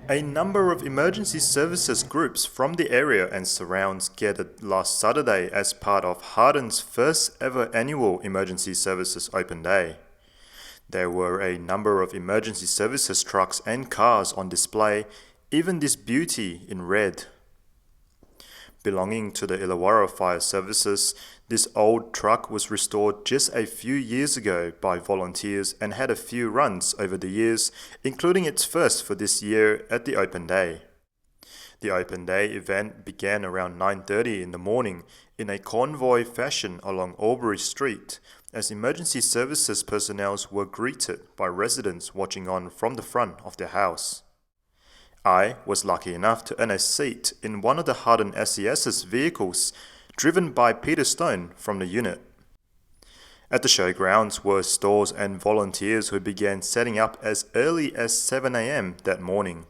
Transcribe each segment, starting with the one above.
A number of emergency services groups from the area and surrounds gathered last Saturday as part of Harden's first ever annual Emergency Services Open Day. There were a number of emergency services trucks and cars on display, even this beauty in red. Belonging to the Illawarra Fire Services, this old truck was restored just a few years ago by volunteers and had a few runs over the years, including its first for this year at the Open Day. The Open Day event began around 9:30 in the morning in a convoy fashion along Albury Street, as emergency services personnel were greeted by residents watching on from the front of their house. I was lucky enough to earn a seat in one of the Harden SES's vehicles, driven by Peter Stone from the unit. At the showgrounds were stores and volunteers who began setting up as early as 7 a.m. that morning.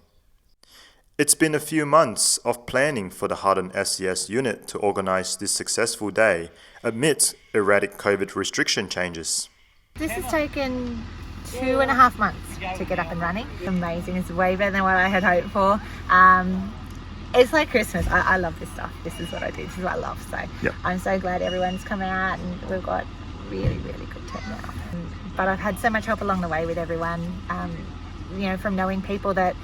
It's been a few months of planning for the Harden SES unit to organise this successful day amidst erratic COVID restriction changes. This has taken 2.5 months to get up and running. Amazing. It's way better than what I had hoped for. It's like Christmas. I love this stuff. This is what I do. This is what I love. So Yep. I'm so glad everyone's come out and we've got really, really good turnout. But I've had so much help along the way with everyone, from knowing people that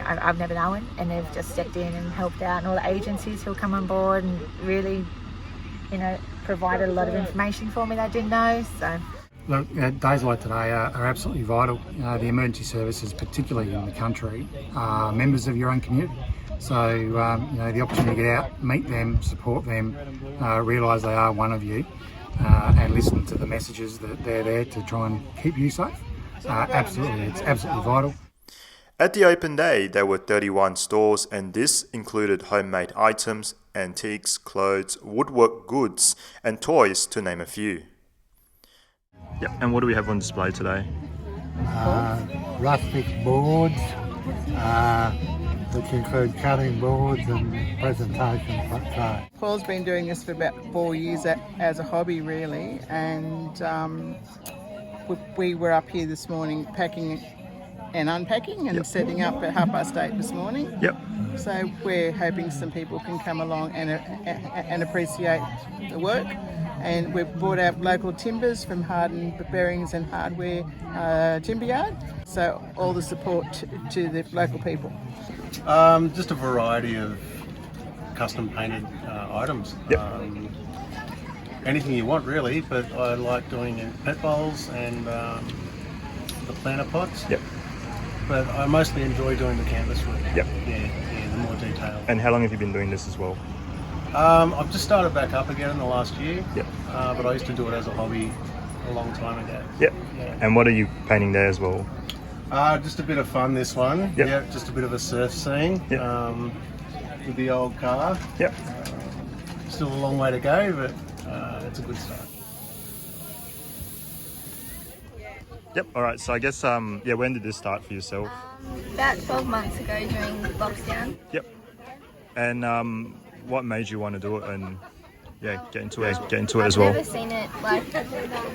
I've never known, and they've just stepped in and helped out, and all the agencies who'll come on board and really, provided a lot of information for me that I didn't know. So. Look, days like today are absolutely vital. The emergency services, particularly in the country, are members of your own community. So, the opportunity to get out, meet them, support them, realise they are one of you, and listen to the messages that they're there to try and keep you safe. Absolutely, it's absolutely vital. At the Open Day, there were 31 stores, and this included homemade items, antiques, clothes, woodwork goods, and toys, to name a few. Yep, and what do we have on display today? Rustic boards, which include cutting boards and presentation trade. Paul's been doing this for about 4 years as a hobby, really, and we were up here this morning packing and unpacking and setting up at 8:30 this morning. Yep. So we're hoping some people can come along and appreciate the work. And we've brought out local timbers from Harden Bearings and Hardware Timber Yard. So all the support to the local people. Just a variety of custom painted items. Yep. Anything you want really, but I like doing pet bowls and the planter pots. Yep. But I mostly enjoy doing the canvas work. Yep. Yeah, the more detailed. And how long have you been doing this as well? I've just started back up again in the last year. Yep. But I used to do it as a hobby a long time ago. Yep. Yeah. And what are you painting there as well? Just a bit of fun, this one. Yep. Yeah, just a bit of a surf scene. Yep. With the old car. Yep. Still a long way to go, but it's a good start. Yep. All right. So I guess, when did this start for yourself? About 12 months ago during lockdown. Yep. And what made you want to do it and get into it as well? I've never seen it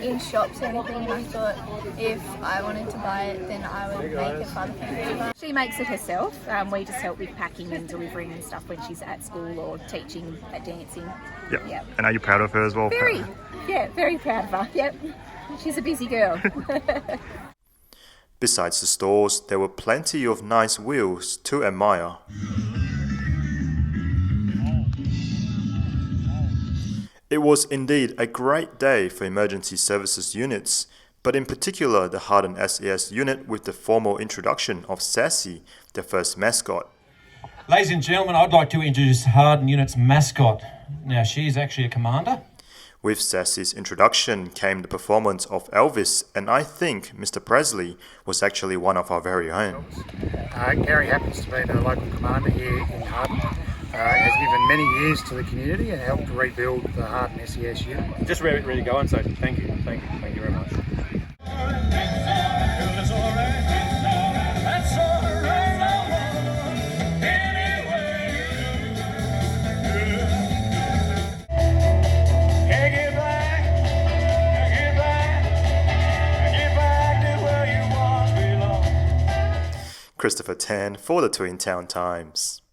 in shops or anything, and I thought if I wanted to buy it, then I would make it for other people. She makes it herself. We just help with packing and delivering and stuff when she's at school or teaching at dancing. Yep. Yep. And are you proud of her as well? Very proud of her. Yep. She's a busy girl. Besides the stores, there were plenty of nice wheels to admire. It was indeed a great day for emergency services units, but in particular the Harden SES unit with the formal introduction of Sassy, their first mascot. Ladies and gentlemen, I'd like to introduce Harden Unit's mascot. Now, she's actually a commander. With Sassy's introduction came the performance of Elvis, and I think Mr. Presley was actually one of our very own. Gary happens to be the local commander here in Harden. Has given many years to the community and helped rebuild the Harden SES unit. Just ready to go, and so thank you very much. Christopher Tan for the Twin Town Times.